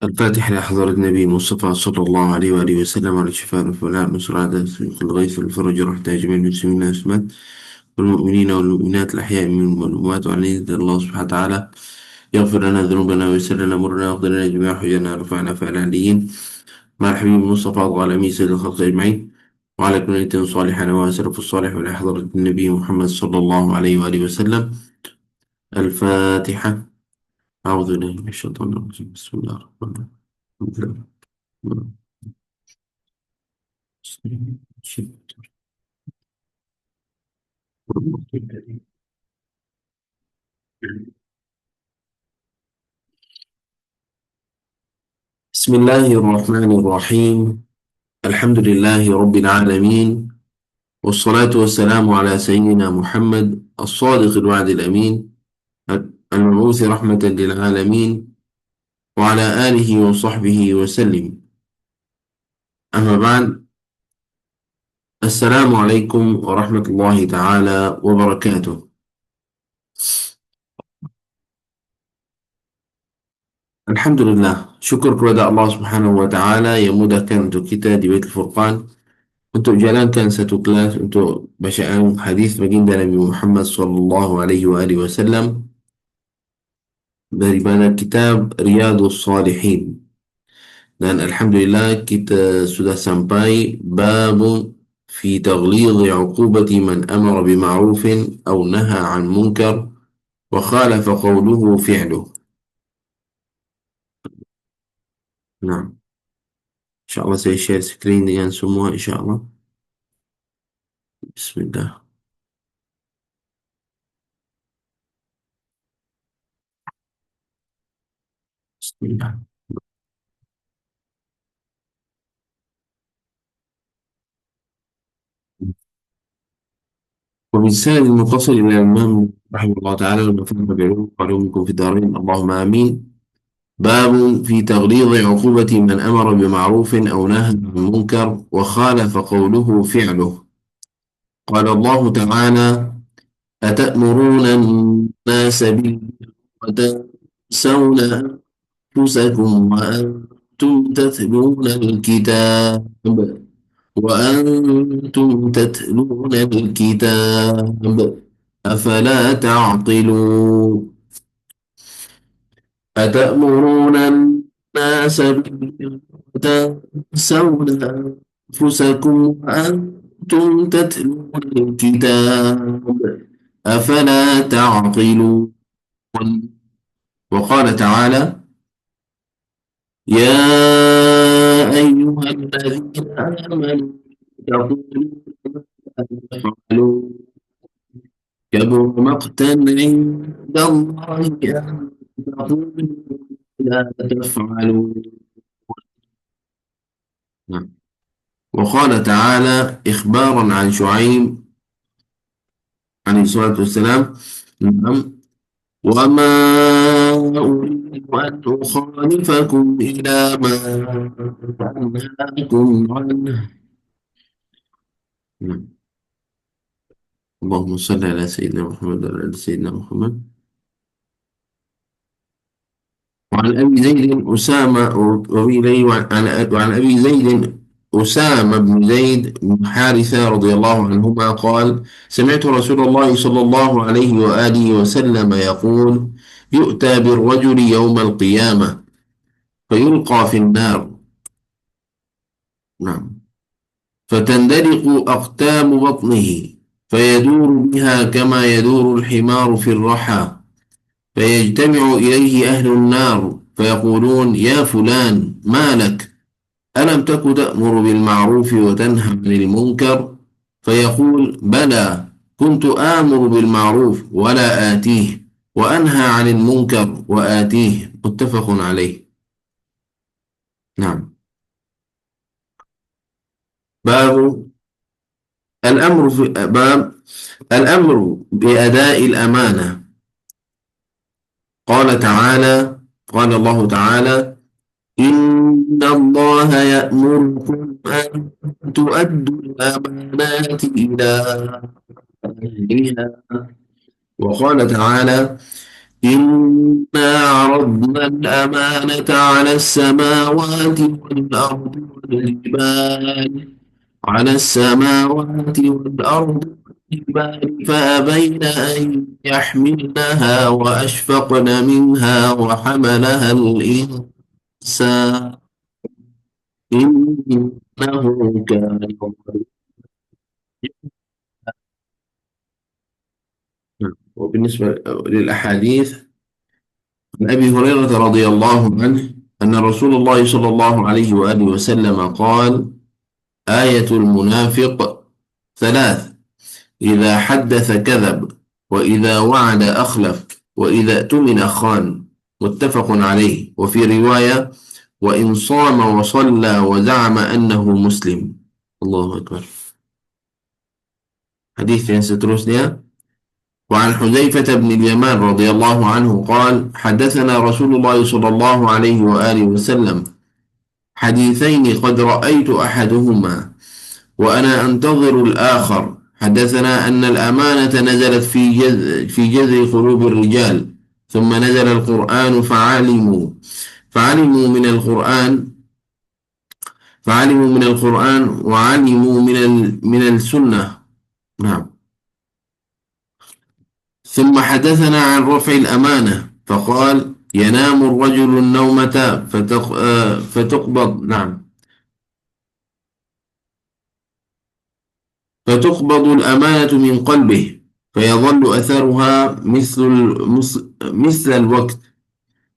الفاتحة لحضرة النبي المصطفى صلى الله عليه وآله وسلم على شفاء الفلاح نصر أعداء الغيث والفرج ورحمة جميع المسلمين والمسلمات والمؤمنين والمؤمنات الأحياء منهم والأموات وعلى يد الله سبحانه وتعالى يغفر لنا ذنوبنا ويسر لنا أمورنا ويغفر لنا جميع حجنا رفعنا فعل العليين مع الحبيب المصطفى العالمين سيد الخلق أجمعين وعلى كل صالحا وسلف الصالح وعلى حضرة النبي محمد صلى الله عليه وآله وسلم. الفاتحة. أعوذ بالله من الشيطان الرجيم. بسم الله الرحمن الرحيم. بسم الله الرحمن الرحيم. الحمد لله رب العالمين، والصلاة والسلام على سيدنا محمد الصادق الوعد الأمين المبعوث رحمة للعالمين وعلى آله وصحبه وسلم. أما بعد، السلام عليكم ورحمة الله تعالى وبركاته. Alhamdulillah, syukur kepada Allah Subhanahu wa Ta'ala yang mudahkan untuk kita di Baitul Furqan untuk jalankan satu kelas untuk bacaan hadis baginda Nabi Muhammad sallallahu alaihi wasallam dari mana kitab Riyadhus Salihin. Dan alhamdulillah kita sudah sampai bab fi taghlidhi 'uqubati man amara bima'rufin aw naha 'an munkar wa khalafa qawluhu fi'luhu. Nah, insyaallah saya share screen dengan semua insyaallah. Bismillah. Bismillah. وبالسند المتصل إلى الإمام رحمه الله تعالى ونفعنا بعلومكم في الدارين اللهم آمين. باب في تغليظ عقوبة من أمر بمعروف أو نهى عن منكر وخالف قوله فعله. قال الله تعالى: أتأمرون الناس بالبر وتنسون أنفسكم وأنتم تتلون الكتاب أفلا تعقلون. أتأمرون الناس بالبر وتنسون أنفسكم وأنتم تتلون الكتاب أفلا تعقلون. وقال تعالى: يا أيها الذين آمنوا تقولوا تفعلوا كبر مقتا عند الله أن تقولوا لا تفعلوا. نعم. وقال تعالى إخبارا عن شعيب عليه الصلاة والسلام: نعم، وما أريد أن أخالفكم إلى ما أنهاكم عنه. نعم. اللهم صل على سيدنا محمد وعلى آل سيدنا محمد. وعن أبي زيد أسامة روي إليه وعن أبي زيد أسامة بن زيد بن حارثة رضي الله عنهما قال: سمعت رسول الله صلى الله عليه وآله وسلم يقول: يؤتى بالرجل يوم القيامة فيلقى في النار، نعم، فتندلق أقتاب بطنه فيدور بها كما يدور الحمار في الرحى، فيجتمع إليه أهل النار فيقولون: يا فلان ما لك؟ ألم تك تأمر بالمعروف وتنهى عن المنكر؟ فيقول: بلى، كنت آمر بالمعروف ولا آتيه، وأنهى عن المنكر وآتيه. متفق عليه. نعم. باب باب الأمر بأداء الأمانة. قال تعالى: قال الله تعالى: إن الله يأمركم أن تؤدوا الأمانات إلى أهلها. وقال تعالى: إنا عرضنا الأمانة على السماوات والأرض والجبال والجبال فأبين أن يحملنها وأشفقن منها وحملها الإنسان إنه كان ظلوما. وبالنسبة للأحاديث، عن أبي هريرة رضي الله عنه أن رسول الله صلى الله عليه وآله وسلم قال: آية المنافق ثلاث: إذا حدث كذب، وإذا وعد أخلف، وإذا اؤتمن خان. متفق عليه. وفي رواية: وإن صام وصلى وزعم أنه مسلم. الله أكبر. حديث yang seterusnya. وعن حذيفة بن اليمان رضي الله عنه قال: حدثنا رسول الله صلى الله عليه وآله وسلم حديثين قد رأيت أحدهما وأنا أنتظر الآخر. حدثنا أن الأمانة نزلت في جذر قلوب الرجال، ثم نزل القرآن فعلموا من القرآن وعلموا من السنة. نعم. ثم حدثنا عن رفع الأمانة فقال: ينام الرجل النومة فتقبض، نعم، فتقبض الأمانة من قلبه فيظل أثرها مثل الوقت.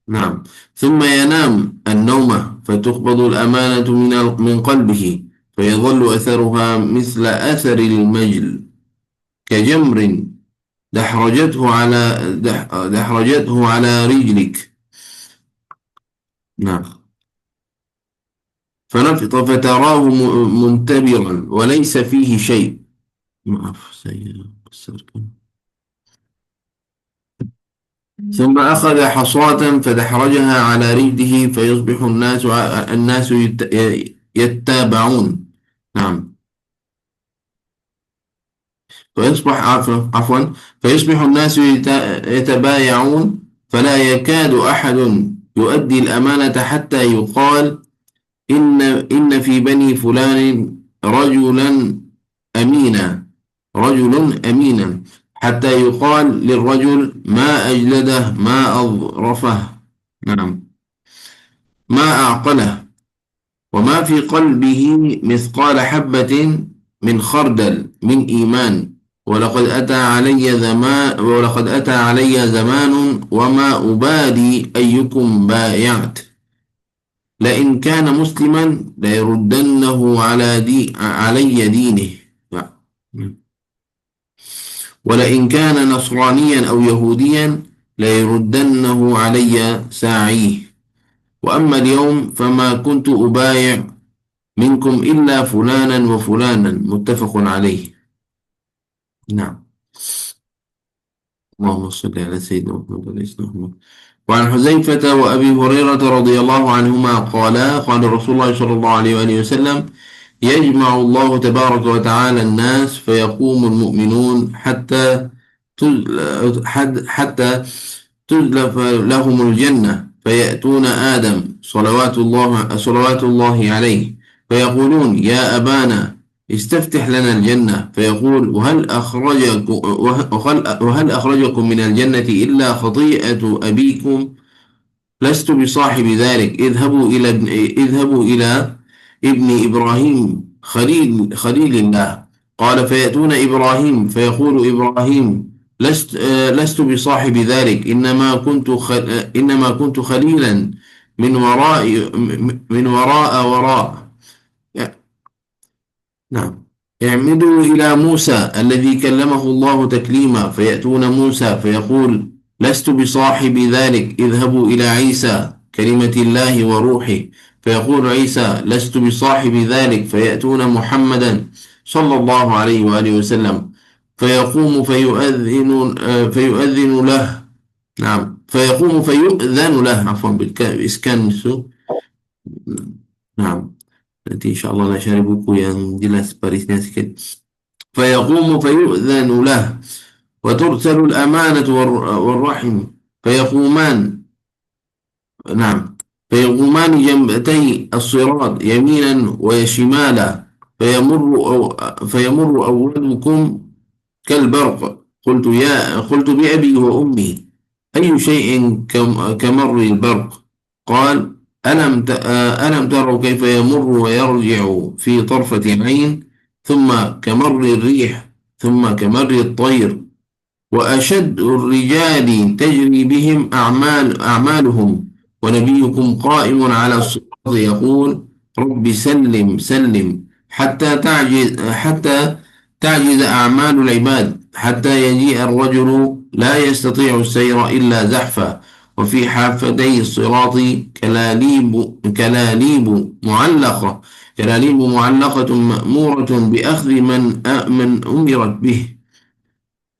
نعم. ثم ينام النومة فتقبض الأمانة من قلبه فيظل أثرها مثل أثر المجل، كجمر دحرجته على رجلك. نعم. فنفط فتراه منتبرا وليس فيه شيء. ثم أخذ حصاة فدحرجها على رجله فيصبح الناس يتابعون. نعم. فيصبح الناس يتبايعون، فلا يكاد أحد يؤدي الأمانة حتى يقال: إن في بني فلان أمينا رجل أمينا، حتى يقال للرجل: ما أجلده، ما أظرفه، نعم، ما أعقله. وما في قلبه مثقال حبة من خردل من إيمان. ولقد أتى علي زمان وما أبالي أيكم بايعت، لئن كان مسلما ليردنه علي دينه، ولئن كان نصرانيا أو يهوديا ليردنه علي ساعيه. وأما اليوم فما كنت أبايع منكم إلا فلانا وفلانا. متفق عليه. نعم. اللهم صل على سيدنا محمد وعلى آله محمد. وعن حذيفة وأبي هريرة رضي الله عنهما قالا: قال رسول الله صلى الله عليه وآله وسلم: يجمع الله تبارك وتعالى الناس فيقوم المؤمنون حتى تزلف لهم الجنة، فيأتون آدم صلوات الله عليه فيقولون: يا أبانا استفتح لنا الجنة. فيقول: وهل أخرجكم من الجنة إلا خطيئة أبيكم؟ لست بصاحب ذلك. اذهبوا إلى ابن إبراهيم خليل الله. قال: فيأتون إبراهيم فيقول إبراهيم: لست بصاحب ذلك، إنما كنت خليلا من وراء. نعم. اعمدوا إلى موسى الذي كلمه الله تكليما. فيأتون موسى فيقول: لست بصاحب ذلك. اذهبوا إلى عيسى كلمة الله وروحه. فيقول عيسى: لست بصاحب ذلك. فيأتون محمدا صلى الله عليه وآله وسلم فيقوم فيؤذن له. نعم. فيقوم فيؤذن له، عفوا، بإسكان السوء. نعم. Nanti insya Allah saya cari buku yang jelas barisnya sikit. فيقوم فيؤذن له وترسل الأمانة والرحم فيقومان نعم فيقومان جنبتي الصراط يمينا وشمالا فيمر فيمر أولكم كالبرق. قلت بأبي وأمي أي شيء كمر البرق؟ قال ألم تروا كيف يمر ويرجع في طرفة عين، ثم كمر الريح، ثم كمر الطير، وأشد الرجال تجري بهم أعمالهم، ونبيكم قائم على الصراط يقول رب سلم سلم، حتى تعجز أعمال العباد، حتى يجيء الرجل لا يستطيع السير إلا زحفا، وفي حافتي الصراط كلاليب معلقة مأمورة بأخذ من أمرت به،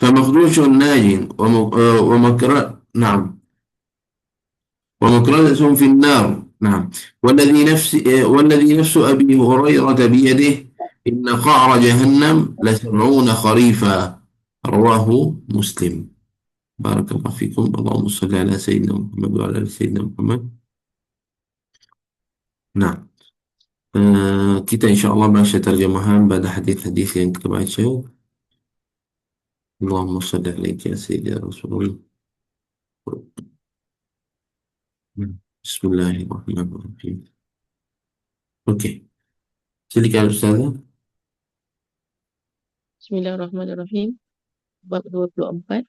فمخدوش ناج ومكردة في النار. نعم. والذي نفس أبي هريرة بيده إن قعر جهنم ل70 خريفا. رواه مسلم. بارك الله فيكم. اللهم صل على سيدنا محمد وعلى آل سيدنا محمد. Nah, kita insya Allah baca terjemahan pada hadis-hadis yang kita baca. Allahumma salli alaika ya sayyidina Rasulullah. Bismillahirrahmanirrahim. Oke, silakan Ustazah. Bismillahirrahmanirrahim. Bab 24.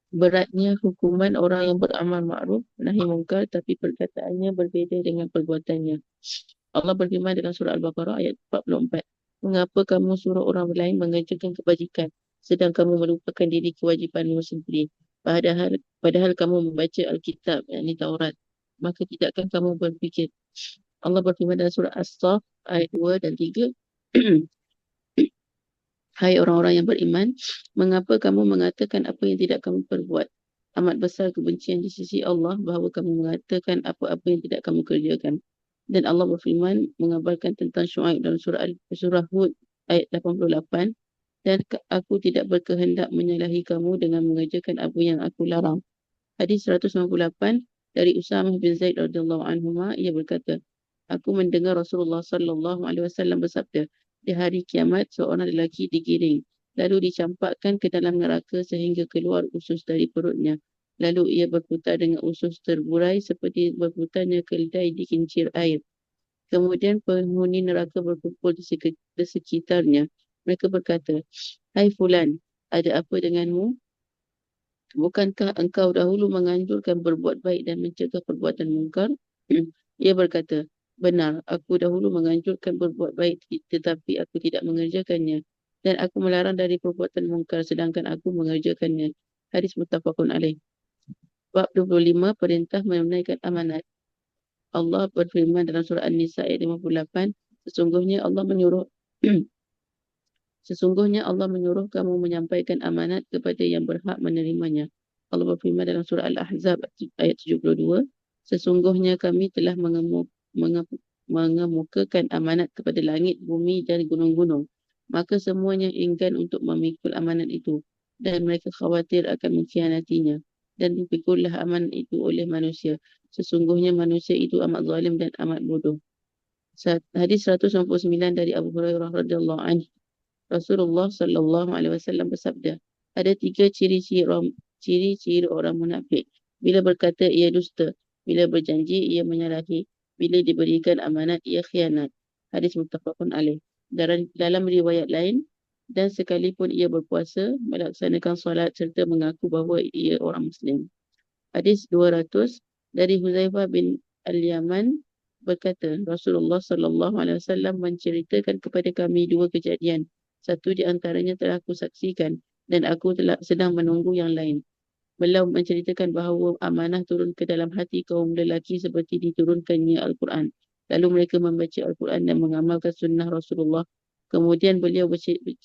Beratnya hukuman orang yang beramal ma'ruf nahi mungkar tapi perkataannya berbeza dengan perbuatannya. Allah berfirman dalam surah Al-Baqarah ayat 44. Mengapa kamu suruh orang lain mengerjakan kebajikan sedang kamu melupakan diri kewajipanmu sendiri? Padahal kamu membaca Alkitab, yakni Taurat. Maka tidakkah kamu berfikir? Allah berfirman dalam surah As-Saff ayat 2 dan 3. Hai orang-orang yang beriman, mengapa kamu mengatakan apa yang tidak kamu perbuat? Amat besar kebencian di sisi Allah bahawa kamu mengatakan apa-apa yang tidak kamu kerjakan. Dan Allah berfirman mengabarkan tentang Syuaib dalam surah Hud ayat 88. Dan aku tidak berkehendak menyalahi kamu dengan mengerjakan apa yang aku larang. Hadis 198 dari Usamah bin Zaid radhiyallahu anhuma, ia berkata, aku mendengar Rasulullah sallallahu alaihi wasallam bersabda, di hari kiamat seorang lelaki digiring lalu dicampakkan ke dalam neraka sehingga keluar usus dari perutnya, lalu ia berputar dengan usus terburai seperti berputarnya keledai di kincir air. Kemudian penghuni neraka berkumpul di sekitarnya. Mereka berkata, hai fulan, ada apa denganmu? Bukankah engkau dahulu menganjurkan berbuat baik dan mencegah perbuatan mungkar? Ia berkata, benar, aku dahulu menganjurkan berbuat baik tetapi aku tidak mengerjakannya. Dan aku melarang dari perbuatan mungkar sedangkan aku mengerjakannya. Hadis muttafaqun alaih. Bab 25, perintah menunaikan amanat. Allah berfirman dalam surah An-Nisa ayat 58, sesungguhnya Allah menyuruh kamu menyampaikan amanat kepada yang berhak menerimanya. Allah berfirman dalam surah Al-Ahzab ayat 72, sesungguhnya kami telah mengemukakan amanat kepada langit, bumi dan gunung-gunung. Maka semuanya enggan untuk memikul amanat itu dan mereka khawatir akan mengkhianatinya. Dan dipikullah amanat itu oleh manusia. Sesungguhnya manusia itu amat zalim dan amat bodoh. Hadis 199 dari Abu Hurairah radhiyallahu anhu. Rasulullah sallallahu alaihi wasallam bersabda, ada 3 ciri-ciri orang munafik. Bila berkata ia dusta, bila berjanji ia menyalahi, bila diberikan amanat ia khianat. Hadis muttafaqun alaih. Dalam riwayat lain, dan sekalipun ia berpuasa, melaksanakan solat serta mengaku bahawa ia orang Muslim. Hadis 200 dari Huzaifah bin Al-Yaman berkata, Rasulullah sallallahu alaihi wasallam menceritakan kepada kami 2 kejadian. Satu di antaranya telah aku saksikan dan aku sedang menunggu yang lain. Beliau menceritakan bahawa amanah turun ke dalam hati kaum lelaki seperti diturunkannya Al-Quran. Lalu mereka membaca Al-Quran dan mengamalkan sunnah Rasulullah. Kemudian beliau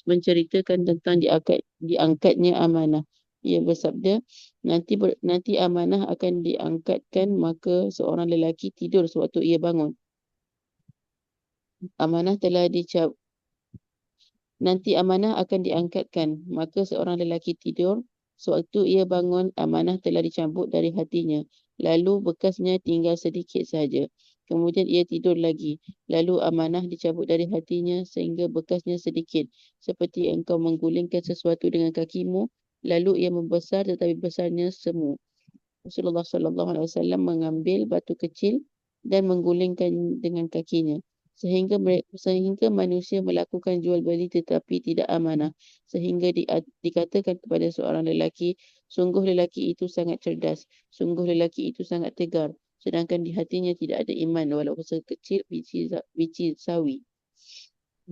menceritakan tentang diangkatnya amanah. Ia bersabda, nanti amanah akan diangkatkan, maka seorang lelaki tidur sewaktu ia bangun. Nanti amanah akan diangkatkan, maka seorang lelaki tidur Sewaktu ia bangun, amanah telah dicabut dari hatinya. Lalu bekasnya tinggal sedikit saja. Kemudian ia tidur lagi. Lalu amanah dicabut dari hatinya sehingga bekasnya sedikit. Seperti engkau menggulingkan sesuatu dengan kakimu, lalu ia membesar tetapi besarnya semu. Rasulullah SAW mengambil batu kecil dan menggulingkan dengan kakinya. Sehingga manusia melakukan jual beli tetapi tidak amanah. Sehingga dikatakan kepada seorang lelaki, sungguh lelaki itu sangat cerdas. Sungguh lelaki itu sangat tegar. Sedangkan di hatinya tidak ada iman walaupun sekecil biji sawi.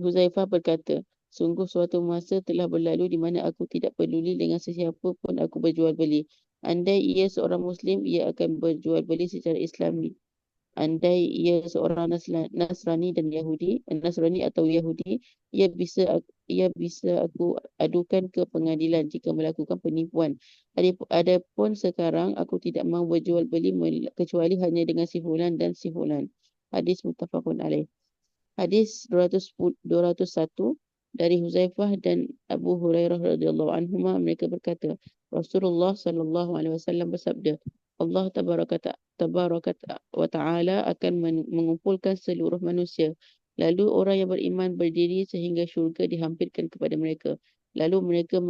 Huzaifah berkata, sungguh suatu masa telah berlalu di mana aku tidak peduli dengan sesiapa pun aku berjual beli. Andai ia seorang Muslim, ia akan berjual beli secara Islami. Andai ia seorang Nasrani dan Nasrani atau Yahudi, ia bisa aku adukan ke pengadilan jika melakukan penipuan. Adapun sekarang aku tidak mahu berjual beli kecuali hanya dengan si fulan dan si fulan. Hadis muttafaqun alaih. Hadis 201 dari Huzaifah dan Abu Hurairah radhiyallahu anhuma, mereka berkata, Rasulullah sallallahu alaihi wasallam bersabda, Allah tabaraka wa taala akan mengumpulkan seluruh manusia. Lalu orang yang beriman berdiri sehingga syurga dihampirkan kepada mereka. Lalu mereka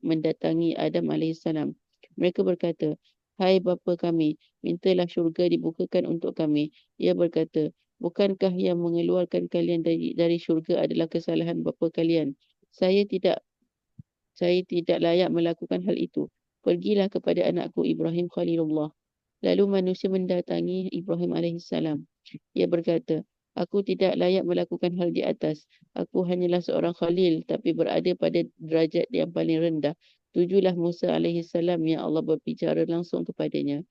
mendatangi Adam alaihissalam. Mereka berkata, hai bapa kami, mintalah syurga dibukakan untuk kami. Ia berkata, bukankah yang mengeluarkan kalian dari syurga adalah kesalahan bapa kalian? Saya tidak saya tidak layak melakukan hal itu. Pergilah kepada anakku Ibrahim Khalilullah. Lalu manusia mendatangi Ibrahim alaihissalam. Ia berkata, aku tidak layak melakukan hal di atas. Aku hanyalah seorang khalil tapi berada pada derajat yang paling rendah. Tujulah Musa alaihissalam yang Allah berbicara langsung kepadanya.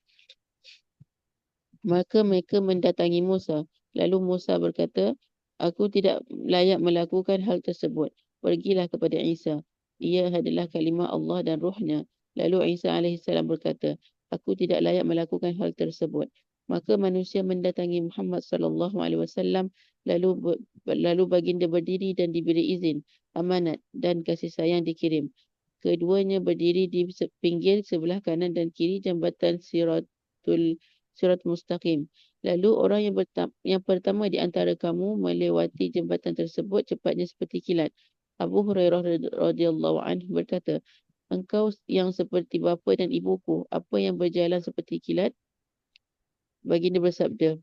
Maka mereka mendatangi Musa. Lalu Musa berkata, aku tidak layak melakukan hal tersebut. Pergilah kepada Isa. Ia adalah kalimah Allah dan ruhnya. Lalu Isa alaihissalam berkata, aku tidak layak melakukan hal tersebut. Maka manusia mendatangi Muhammad sallallahu alaihi wasallam, lalu baginda berdiri dan diberi izin, amanat dan kasih sayang dikirim. Keduanya berdiri di pinggir sebelah kanan dan kiri jambatan Sirat Mustaqim. Lalu orang yang pertama di antara kamu melewati jambatan tersebut cepatnya seperti kilat. Abu Hurairah radhiyallahu anhu berkata, engkau yang seperti bapa dan ibuku, apa yang berjalan seperti kilat? Baginda bersabda,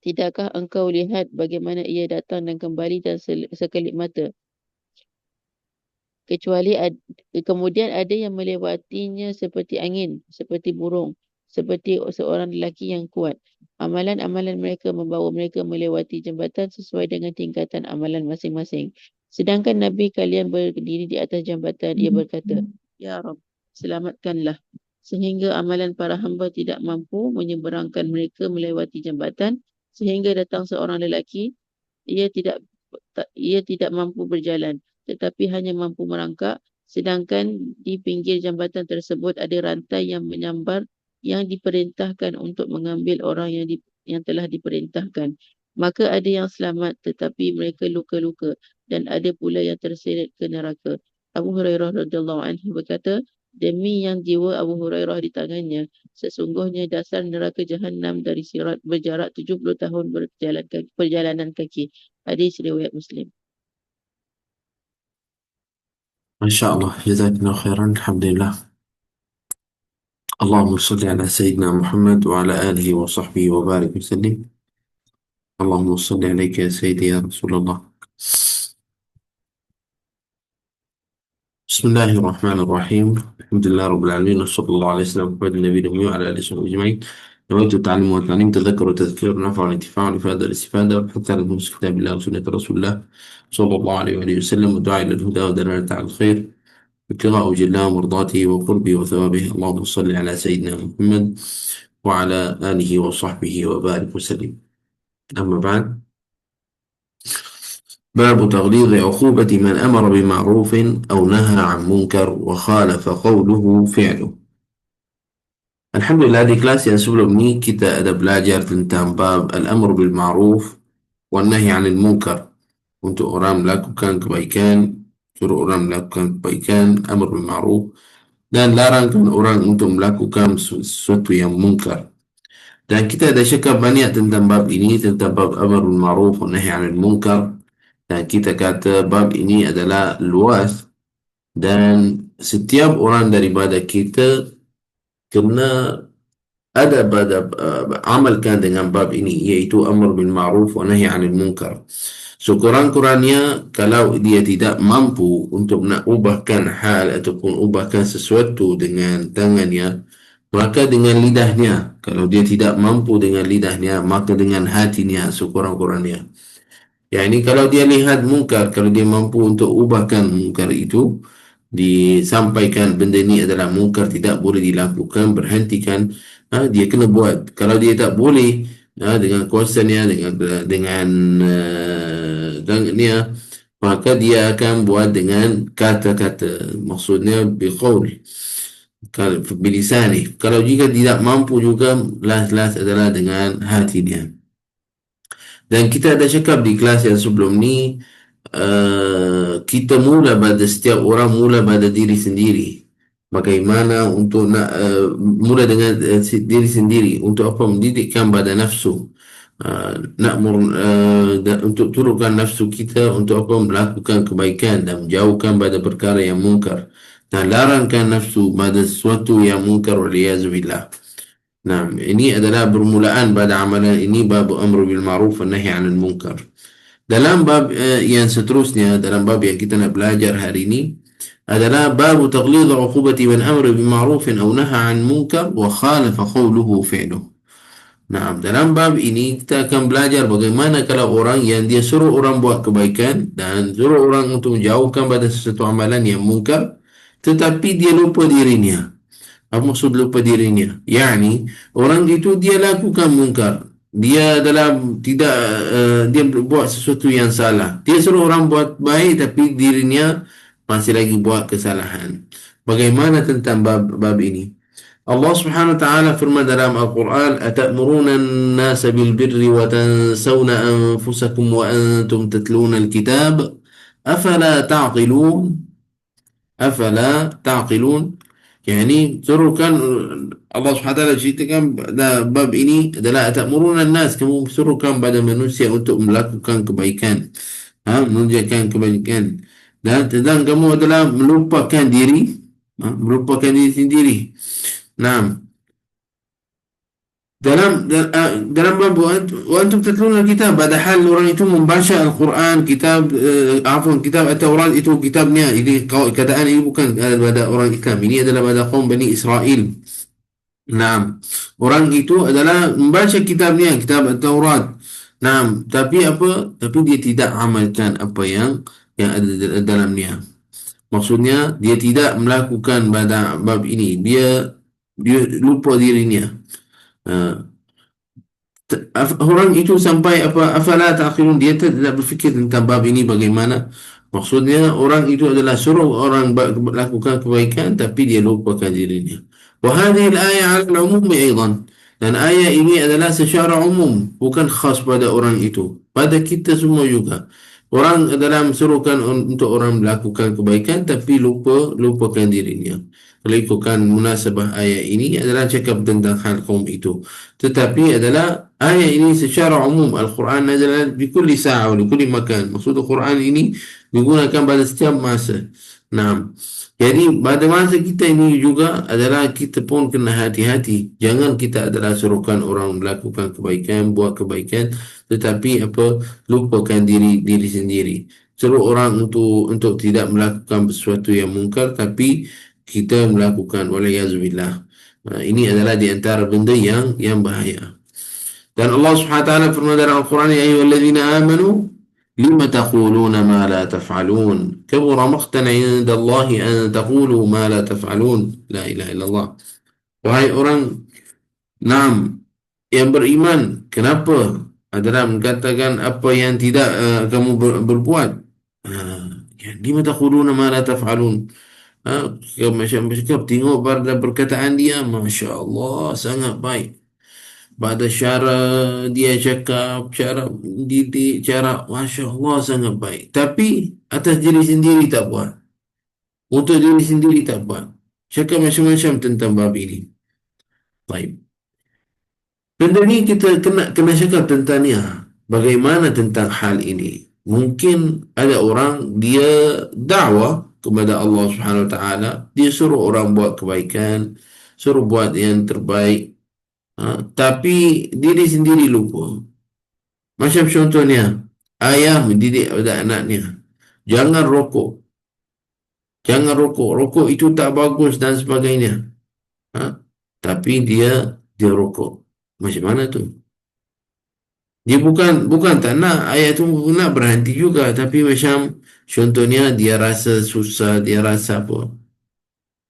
tidakkah engkau lihat bagaimana ia datang dan kembali dan sekelip mata? Kemudian ada yang melewatinya seperti angin, seperti burung, seperti seorang lelaki yang kuat. Amalan-amalan mereka membawa mereka melewati jambatan sesuai dengan tingkatan amalan masing-masing. Sedangkan Nabi kalian berdiri di atas jambatan, ia berkata, Ya Rabb, selamatkanlah. Sehingga amalan para hamba tidak mampu menyeberangkan mereka melewati jambatan, sehingga datang seorang lelaki, ia tidak ia tidak mampu berjalan tetapi hanya mampu merangkak, sedangkan di pinggir jambatan tersebut ada rantai yang menyambar yang diperintahkan untuk mengambil orang yang telah diperintahkan. Maka ada yang selamat tetapi mereka luka-luka dan ada pula yang terseret ke neraka. Abu Hurairah radhiyallahu anhu berkata, demi yang jiwa Abu Hurairah di tangannya, sesungguhnya dasar neraka Jahannam dari Sirat berjarak 70 tahun perjalanan kaki. Hadis riwayat Muslim. ما شاء الله، جزاك الله خيرا. الحمد لله. اللهم صل على سيدنا محمد وعلى آله وصحبه وبارك وسلم. اللهم صل عليك يا سيدي يا رسول الله. بسم الله الرحمن الرحيم. الحمد لله رب العالمين، وصلى الله عليه وسلم محمد النبي الأمي وعلى آله وصحبه أجمعين. نويت التعلم والتعليم، تذكر وتذكير، نفع والانتفاع والإفادة والاستفادة، والحث على دروس كتاب الله وسنة رسول الله صلى الله عليه وآله وسلم، والدعاء إلى الهدى ودلالة على الخير، ابتغاء جل مرضاته وقربه وثوابه. اللهم صل على سيدنا محمد وعلى آله وصحبه وبارك وسلم. أما بعد، باب تغليظ عقوبة من أمر بمعروف أو نهى عن منكر وخالف قوله فعله. Alhamdulillah, di kelas yang sebelum ini kita ada belajar tentang bab al-amr bil ma'ruf wa nahi 'anil munkar. Untuk orang melakukan kebaikan, suruh orang melakukan kebaikan, amr bil ma'ruf, dan larangkan orang untuk melakukan sesuatu yang mungkar. Dan kita ada cakap banyak tentang bab ini, tentang bab amar bil ma'ruf wa nahi 'anil munkar. Dan kita kata bab ini adalah luas dan setiap orang daripada kita kena ada pada amalkan dengan bab ini, iaitu amar bil ma'ruf wa nahi 'anil munkar. Sekurang-kurangnya kalau dia tidak mampu untuk nak ubahkan hal ataupun ubahkan sesuatu dengan tangannya, maka dengan lidahnya. Kalau dia tidak mampu dengan lidahnya, maka dengan hatinya sekurang-kurangnya. Ya, ini kalau dia lihat mungkar, kalau dia mampu untuk ubahkan mungkar itu, disampaikan benda ini adalah mungkar, tidak boleh dilakukan, berhentikan, dia kena buat. Kalau dia tak boleh, dengan kuasanya, dengan tangannya, maka dia akan buat dengan kata-kata. Maksudnya biqaul, kalau bilisani. Kalau jika tidak mampu juga, last adalah dengan hatinya. Dan kita ada cakap di kelas yang sebelum ni, kita mula pada setiap orang mula pada diri sendiri. Bagaimana untuk nak mula dengan diri sendiri untuk apa, mendidikkan pada nafsu. Untuk turunkan nafsu kita untuk apa, melakukan kebaikan dan menjauhkan pada perkara yang mungkar, dan larangkan nafsu pada sesuatu yang mungkar, waliyazubillah. Nah, ini adalah bermulaan pada amalan ini, bab amru bil ma'ruf wa nahi 'anil munkar. Dalam bab yang seterusnya, dalam bab yang kita nak belajar hari ini adalah bab taghlid 'uqubati man amara bil ma'ruf aw naha 'an munkar wa khalafa qawluhu fi'luhu. Nah, dalam bab ini kita akan belajar bagaimana kalau orang yang dia suruh orang buat kebaikan dan suruh orang untuk menjauhkan pada sesuatu amalan yang mungkar, tetapi dia lupa dirinya. Apa maksud lupa dirinya? Yani, orang itu dia lakukan mungkar. Dia dalam tidak, dia buat sesuatu yang salah. Dia suruh orang buat baik tapi dirinya masih lagi buat kesalahan. Bagaimana tentang bab ini? Allah Subhanahu wa taala firman dalam Al-Quran, "Atamuruna an-nasa bil birri wa tansawna anfusakum wa antum tatluna al-kitab? Afala ta'qilun?" Afala ta'qilun? Yani suruhkan, Allah SWT ceritakan bab ini adalah ta'muruna nas, kamu suruhkan pada manusia untuk melakukan kebaikan, menunjukkan kebaikan, dan tentang kamu adalah melupakan diri, melupakan diri sendiri. Nah, dalam bab wa antum tatluna kitab, padahal orang itu membaca Al-Quran, kitab At-Taurat itu kitabnya. Ini kataan ini bukan pada orang Islam, ini adalah pada kaum Bani Israel. Nah, orang itu adalah membaca kitabnya, kitab At-Taurat. Nah, tapi apa? Tapi dia tidak amalkan apa yang ada dalamnya. Maksudnya dia tidak melakukan pada bab ini. Dia lupa dirinya. Ha. Orang itu sampai apa, afala ta'qilun, dia tidak berfikir tentang bab ini bagaimana. Maksudnya orang itu adalah suruh orang lakukan kebaikan tapi dia lupakan dirinya. Wa hadhihi al-ayah 'ala al-umum aidan. Dan ayat ini adalah secara umum, bukan khas pada orang itu, pada kita semua juga. Orang adalah suruhkan untuk orang melakukan kebaikan tapi lupakan dirinya. Kalau ikutkan munasabah ayat ini adalah cakap tentang hal kaum itu. Tetapi adalah ayat ini secara umum. Al-Quran adalah di kulli sa'a wa di kulli makan. Maksud Al-Quran ini digunakan pada setiap masa. Nah, jadi pada masa kita ini juga adalah kita pun kena hati-hati. Jangan kita adalah suruhkan orang melakukan kebaikan, buat kebaikan, tetapi apa, lupakan diri sendiri. Suruh orang untuk tidak melakukan sesuatu yang mungkar, tapi kita melakukan, walayazubillah. Ini adalah di antara benda yang bahaya. Dan Allah Subhanahu wa taala firman dalam Al-Quran, "Ya ayyuhalladzina amanu lima taquluna ma la taf'alun? Kabura maqtan 'inda Allah an taqulu ma la taf'alun." La ilaha illallah. Wahai orang, naam, yang beriman, kenapa adalah mengatakan apa yang tidak kamu berbuat? Lima taquluna ma la taf'alun. Macam bercakap, tengok pada perkataan dia, Masya Allah, sangat baik. Pada cara dia cakap, cara didik, cara, Masya Allah, sangat baik. Tapi atas diri sendiri tak buat. Untuk diri sendiri tak buat. Cakap macam-macam tentang bab ini. Baik. Benda ni kita kena cakap tentang ni. Bagaimana tentang hal ini? Mungkin ada orang dia dakwah kepada Allah Subhanahu Wa Taala, dia suruh orang buat kebaikan, suruh buat yang terbaik, tapi diri sendiri lupa. Macam contohnya, ayah mendidik pada anaknya, jangan rokok, jangan rokok, rokok itu tak bagus dan sebagainya. Ha? Tapi dia rokok. Macam mana tu? Dia bukan tak nak, ayah tu nak berhenti juga, tapi macam contohnya dia rasa susah, dia rasa apa.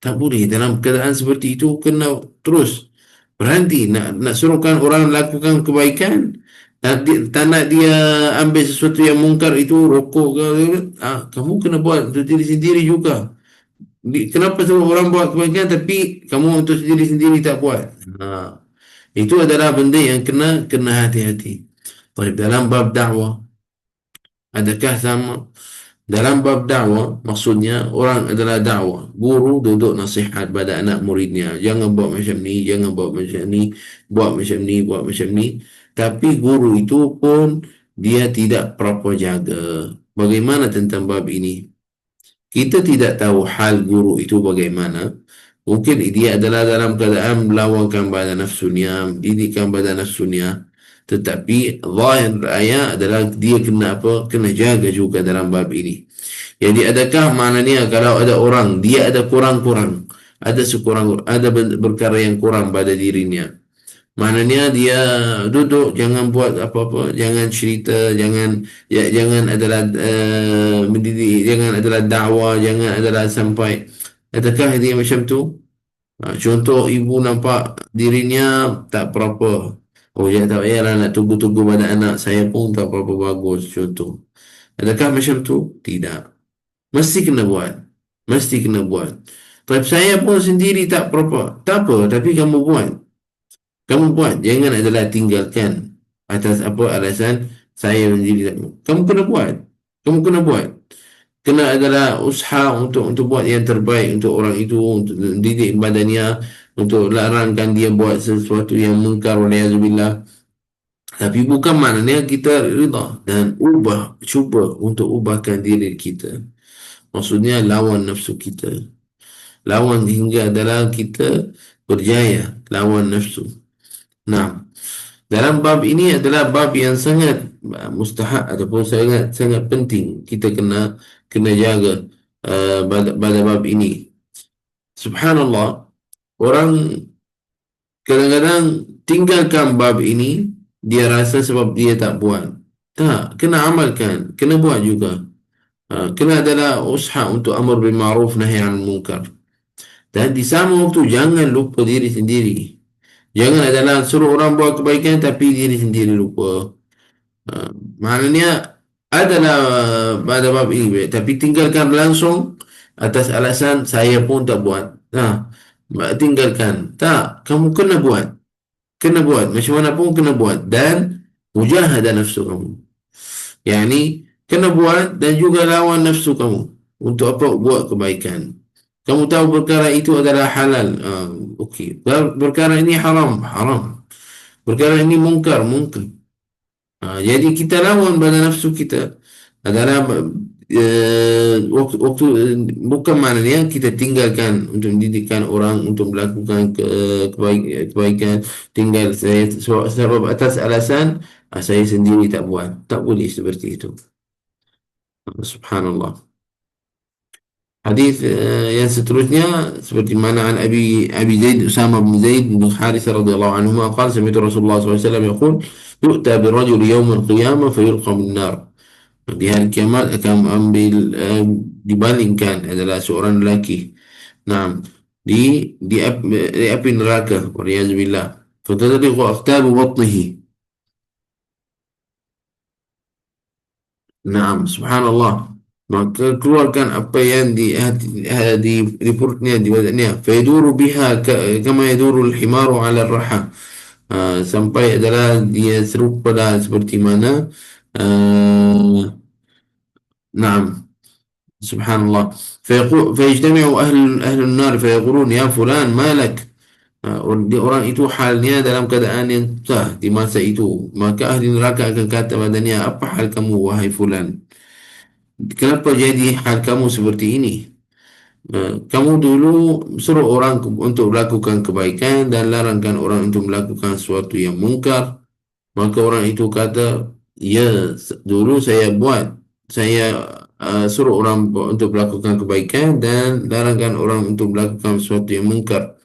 Tak boleh dalam keadaan seperti itu, kena terus berhenti nak suruhkan orang lakukan kebaikan, tak nak dia ambil sesuatu yang mungkar itu rokok ke, kamu kena buat untuk diri sendiri juga. Kenapa suruh orang buat kebaikan tapi kamu untuk diri sendiri tak buat? Itu adalah benda yang kena hati-hati. Baik, dalam bab dakwah, adakah sama? Dalam bab dakwah, maksudnya orang adalah dakwah. Guru duduk nasihat pada anak muridnya. Jangan buat macam ni, jangan buat macam ni, buat macam ni, buat macam ni. Tapi guru itu pun dia tidak berapa jaga. Bagaimana tentang bab ini? Kita tidak tahu hal guru itu bagaimana. Mungkin dia adalah dalam keadaan melawankan badan nafsunya, mendidikan badan nafsunya. Tetapi zahir ayat adalah dia kena apa? Kena jaga juga dalam bab ini. Jadi adakah maknanya kalau ada orang dia ada kurang-kurang, ada perkara yang kurang pada dirinya. Maknanya dia duduk jangan buat apa-apa, jangan cerita, jangan adalah mendidik, jangan adalah dakwah, jangan adalah sampai. Adakah dia macam tu? Contoh ibu nampak dirinya tak berapa. Oh ya tak payahlah nak tunggu-tunggu pada anak saya pun tak berapa bagus contoh. Adakah macam tu? Tidak. Mesti kena buat. Mesti kena buat. Tapi saya pun sendiri tak berapa. Tak apa, tapi kamu buat. Kamu buat. Jangan adalah tinggalkan atas apa alasan saya sendiri tak buat. Kamu kena buat. Kamu kena buat. Kena adalah usaha untuk buat yang terbaik untuk orang itu, untuk didik badannya, untuk larangkan dia buat sesuatu yang mungkar waliyazubillah. Tapi bukan maknanya kita rida dan cuba untuk ubahkan diri kita. Maksudnya lawan nafsu kita. Lawan hingga adalah kita berjaya lawan nafsu. Nah, dalam bab ini adalah bab yang sangat mustahak ataupun sangat sangat penting kita kena jaga pada bab ini. Subhanallah, orang kadang-kadang tinggalkan bab ini dia rasa sebab dia tak buat. Tak, kena amalkan, kena buat juga. Kena adalah usaha untuk amar bil ma'ruf nahi 'anil munkar. Dan di sama waktu jangan lupa diri sendiri. Jangan adalah suruh orang buat kebaikan tapi diri sendiri lupa. Maknanya adalah pada bab ini tapi tinggalkan langsung atas alasan saya pun tak buat. Tinggalkan. Tak, kamu kena buat. Kena buat. Macam mana pun kena buat. Dan mujahadah nafsu kamu. Yani kena buat dan juga lawan nafsu kamu. Untuk apa? Buat kebaikan. Kamu tahu perkara itu adalah halal. Okey. Perkara ini haram. Haram. Perkara ini mungkar. Mungkar. Jadi kita lawan pada nafsu kita adalah waktu bukan maknanya kita tinggalkan untuk mendidikkan orang untuk melakukan kebaikan tinggal saya sebab atas alasan saya sendiri tak buat. Tak boleh seperti itu. Subhanallah. Hadis yang seterusnya seperti mana an Abi Zaid Usama bin Zaid bin Harithah radhiyallahu anhu qala sami'tu Rasulullah sallallahu alaihi wasallam yaqul yu'ta bi rajul yawm al-qiyamah fayulqa min nar. Di hari kiamat akan ambil dibalingkan adalah seorang lelaki. Nah, di api neraka waliyazbillah. Fatadriqu aqtabu batnihi. Naam, subhanallah. Maka keluarkan apa yang di perutnya, di badannya. Fayaduru biha kama yaduru al-himaru ala raha. Sampai adalah dia serupa seperti mana. Naam. سبحان الله. فيجتمع أهل النار فيقولون يا فلان ما لك. Di orang itu halnya dalam keadaan yang susah di masa itu. Maka ahli neraka akan kata padanya, apa hal kamu wahai fulan? Kenapa jadi hal kamu seperti ini? Kamu dulu suruh orang untuk melakukan kebaikan dan larangkan orang untuk melakukan sesuatu yang mungkar. Maka orang itu kata, ya, dulu saya buat. Saya suruh orang untuk melakukan kebaikan dan larangkan orang untuk melakukan sesuatu yang mungkar.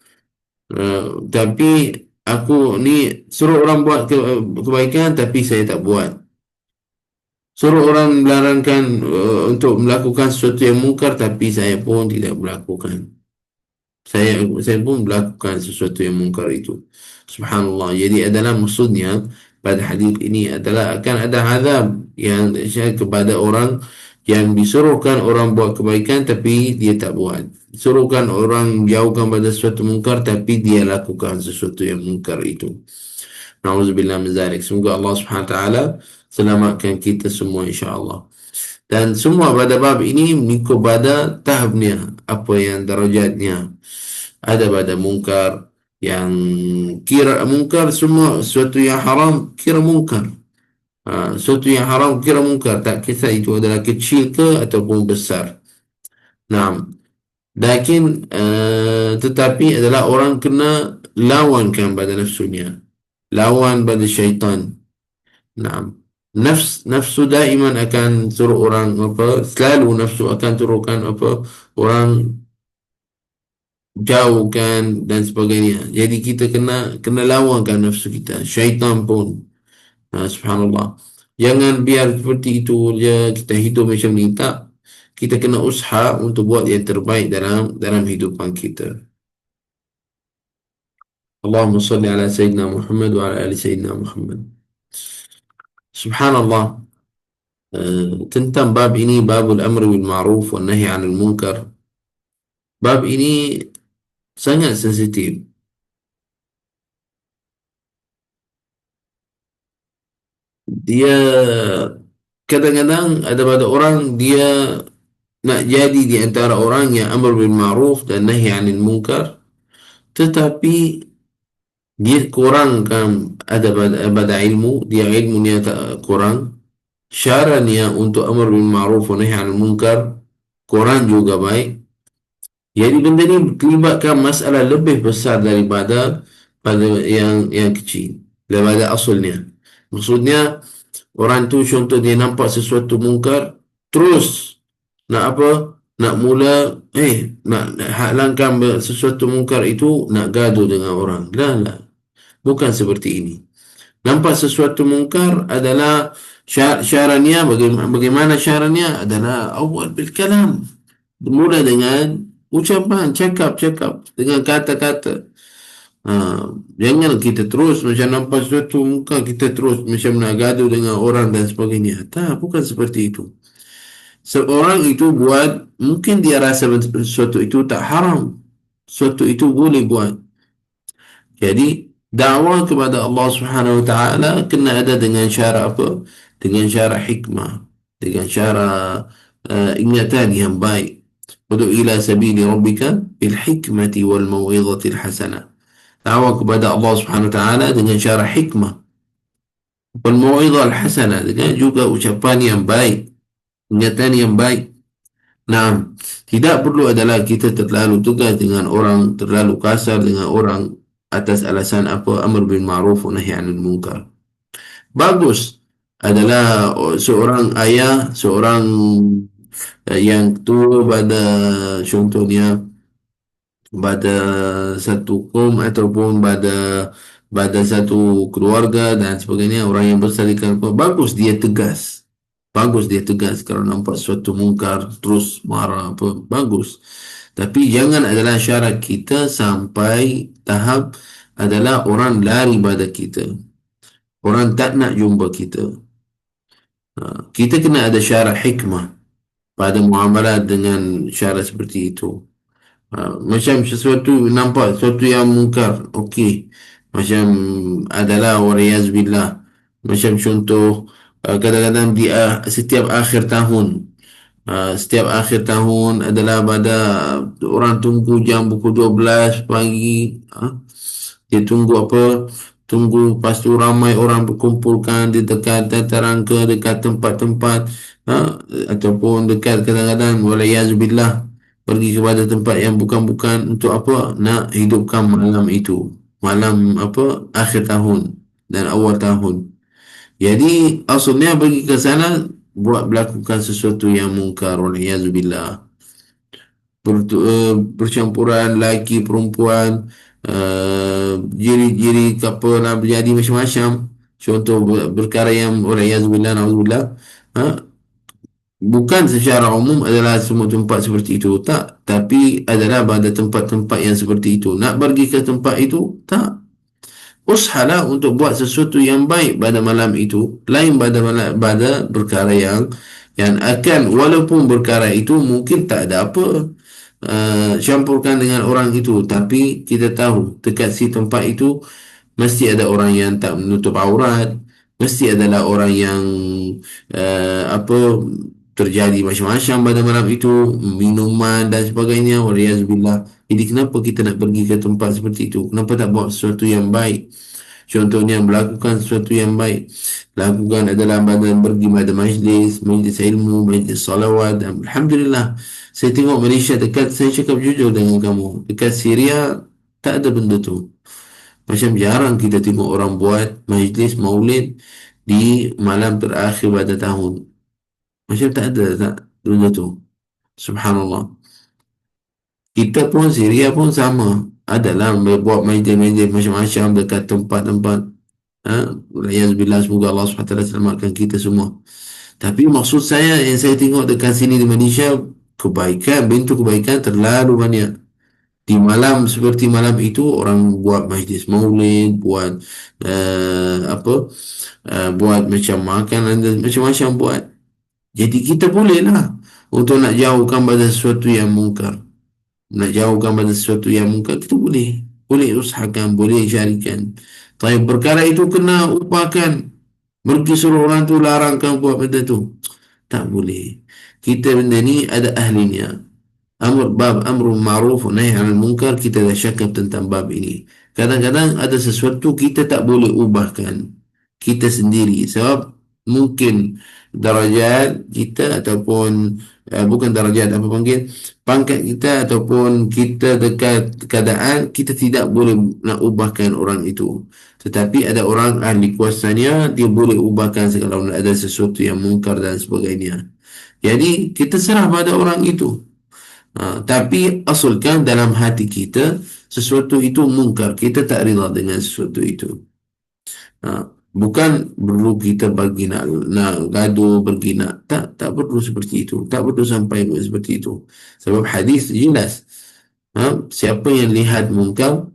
Tapi aku ni suruh orang buat kebaikan tapi saya tak buat. Suruh orang melarangkan untuk melakukan sesuatu yang mungkar tapi saya pun tidak melakukan. Saya pun melakukan sesuatu yang mungkar itu. Subhanallah. Jadi adalah maksudnya pada hadis ini adalah akan ada azab yang kepada orang yang disuruhkan orang buat kebaikan tapi dia tak buat. Suruhkan orang jauhkan pada sesuatu mungkar tapi dia lakukan sesuatu yang mungkar itu. Nauzubillah min zalik. Semoga Allah Subhanahu wa taala selamatkan kita semua insya-Allah. Dan semua pada bab ini mengikut pada tahapnya, apa yang darajatnya. Ada pada mungkar yang kira mungkar, semua sesuatu yang haram kira mungkar. Sesuatu yang haram kira mungkar, tak kisah itu adalah kecil ke ataupun besar. Nah, lakin tetapi adalah orang kena lawankan pada nafsunya, lawan pada syaitan. Nah, nafsu daiman akan suruh orang apa, selalu nafsu akan turunkan apa, orang jauhkan dan sebagainya. Jadi kita kena lawankan nafsu kita. Syaitan pun, subhanallah. Jangan biar seperti itu je kita hidup macam ni, tak. Kita kena usaha untuk buat yang terbaik dalam hidupan kita. Allahumma salli ala Sayyidina Muhammad wa ala ali Sayyidina Muhammad. Subhanallah. Tentang bab ini, babul amri bil ma'ruf wa nahi 'anil munkar. Bab ini sangat sensitif. Dia kadang-kadang ada pada orang dia nak jadi di antara orang yang amr bil ma'ruf dan nahi 'anil munkar, tetapi dia kurangkan ada pada ilmu, dia ilmunya tak kurang, syaratnya untuk amr bil ma'ruf wa nahi 'anil munkar kurang juga baik. Jadi benda ni melibatkan masalah lebih besar daripada pada yang kecil, daripada asalnya. Maksudnya orang tu contoh dia nampak sesuatu mungkar, terus nak apa? Nak mula, nak halangkan sesuatu mungkar itu, nak gaduh dengan orang. Lah. Bukan seperti ini. Nampak sesuatu mungkar adalah syaratnya, bagaimana syaratnya adalah awal bil kalam. Mula dengan ucapan, cakap dengan kata-kata. Jangan kita terus macam nampak sesuatu muka kita terus macam nak gaduh dengan orang dan sebagainya. Tak, bukan seperti itu. Seorang itu buat, mungkin dia rasa sesuatu itu tak haram, sesuatu itu boleh buat. Jadi dakwah kepada Allah Subhanahu Wa Taala kena ada dengan cara apa? Dengan cara hikmah, dengan cara ingatan yang baik. Ud'u ila sabili rabbika bil hikmati wal mau'izatil hasanah. Dakwah kepada Allah Subhanahu Wa Taala dengan cara hikmah, wal mau'izah al hasanah, dengan juga ucapan yang baik, ingatan yang baik. Nah, tidak perlu adalah kita terlalu tegas dengan orang, terlalu kasar dengan orang atas alasan apa, amr bil ma'ruf wa nahi 'anil munkar. Bagus adalah seorang ayah, seorang yang tua pada, contohnya pada satu kaum ataupun pada satu keluarga dan sebagainya, orang yang besar di kalangan, bagus dia tegas. Bagus dia tegas kalau nampak sesuatu mungkar terus marah apa, bagus. Tapi jangan adalah syarat kita sampai tahap adalah orang lari pada kita, orang tak nak jumpa kita. Kita kena ada syarat hikmah pada muamalah dengan syarat seperti itu. Macam sesuatu nampak sesuatu yang mungkar, okey, macam adalah waliyazbillah, macam contoh kadang-kadang di setiap akhir tahun Setiap akhir tahun adalah pada orang tunggu jam pukul 12 pagi. Dia tunggu apa? Tunggu lepas tu ramai orang berkumpulkan di dekat dataran ke dekat tempat-tempat, ataupun dekat kadang-kadang walayazubillah pergi kepada tempat yang bukan-bukan untuk apa? Nak hidupkan malam itu. Malam apa? Akhir tahun dan awal tahun. Jadi asalnya pergi ke sana buat melakukan sesuatu yang mungkar walayazubillah. Percampuran lelaki perempuan, jiri-jiri couple lah berjadi macam-macam. Contoh perkara yang walayazubillah naudzubillah, ha, bukan secara umum adalah semua tempat seperti itu, tak, tapi adalah pada tempat-tempat yang seperti itu. Nak pergi ke tempat itu, tak, usahalah untuk buat sesuatu yang baik pada malam itu, lain pada perkara yang akan, walaupun perkara itu mungkin tak ada apa, campurkan dengan orang itu, tapi kita tahu dekat si tempat itu mesti ada orang yang tak menutup aurat, mesti adalah orang yang apa, terjadi macam-macam pada malam itu, minuman dan sebagainya, waliyazubillah. Jadi kenapa kita nak pergi ke tempat seperti itu? Kenapa tak buat sesuatu yang baik? Contohnya melakukan sesuatu yang baik. Lakukan adalah pada pergi pada majlis ilmu, majlis salawat. Dan Alhamdulillah, saya tengok Malaysia dekat, saya cakap jujur dengan kamu, dekat Syria tak ada benda tu. Macam jarang kita tengok orang buat majlis maulid di malam terakhir pada tahun. Macam tak ada, tak benda tu. Subhanallah. Kita pun Syria pun sama. Adalah buat majlis-majlis macam-macam dekat tempat-tempat. Alhamdulillah, semoga Allah SWT selamatkan kita semua. Tapi maksud saya yang saya tengok dekat sini di Malaysia, kebaikan, bentuk kebaikan terlalu banyak. Di malam seperti malam itu orang buat majlis maulid, buat apa, buat macam makan dan macam-macam buat. Jadi kita bolehlah untuk nak jauhkan pada sesuatu yang mungkar. Nak jauhkan pada sesuatu yang mungkar, kita boleh usahakan, boleh carikan. Tapi perkara itu kena upakan, pergi suruh orang tu larangkan buat benda tu, tak boleh. Kita benda ni ada ahlinya. Amrul ma'ruf wa nahi 'anil munkar, kita dah cakap tentang bab ini. Kadang-kadang ada sesuatu kita tak boleh ubahkan kita sendiri, sebab mungkin darajat kita ataupun bukan darajat, apa panggil, pangkat kita ataupun kita dekat keadaan, kita tidak boleh nak ubahkan orang itu. Tetapi ada orang ahli kuasanya, dia boleh ubahkan segala ada sesuatu yang mungkar dan sebagainya. Jadi kita serah pada orang itu. Tapi asalkan dalam hati kita sesuatu itu mungkar, kita tak rida dengan sesuatu itu. Bukan perlu kita bagi nak gaduh, pergi nak, tak perlu seperti itu, tak perlu sampai seperti itu. Sebab hadis jelas, siapa yang lihat mungkar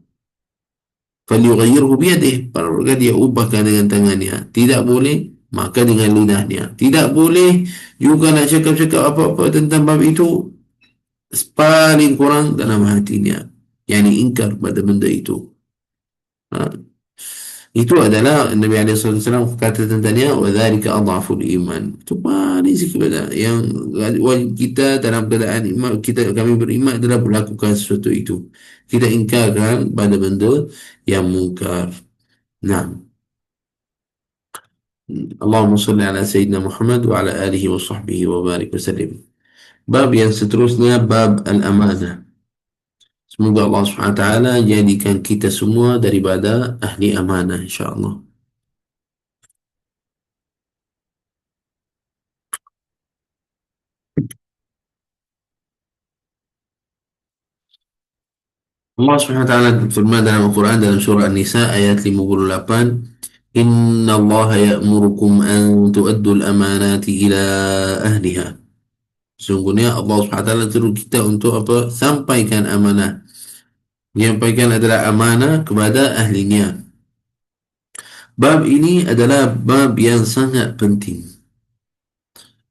falyughayyirhu biyadihi, perlukan dia ubahkan dengan tangannya. Tidak boleh, maka dengan lidahnya. Tidak boleh juga nak cakap-cakap apa-apa tentang bab itu, paling kurang dalam hatinya, yakni ingkar pada benda itu. Ha. Itu adalah Nabi SAW kata tentangnya, wa dzalika adhaful iman. Itu paling sikit pada yang wajib kita dalam keadaan iman, kita, kami beriman adalah melakukan sesuatu itu. Kita ingkarkan pada benda yang mungkar. Nah, Allahumma salli ala Sayyidina Muhammad wa ala alihi wa sahbihi wa barik wa sallim. Bab yang seterusnya, bab al-amanah. Semoga Allah SWT jadikan kita semua daripada ahli amanah, insyaAllah. Allah SWT berfirman dalam Al-Quran dalam surah An-Nisa ayat 58, Inna Allah ya'murukum an tu'addul amanati ila ahliha. Sesungguhnya Allah SWT suruh kita untuk apa? Sampaikan amanah. Menyampaikan adalah amanah kepada ahlinya. Bab ini adalah bab yang sangat penting.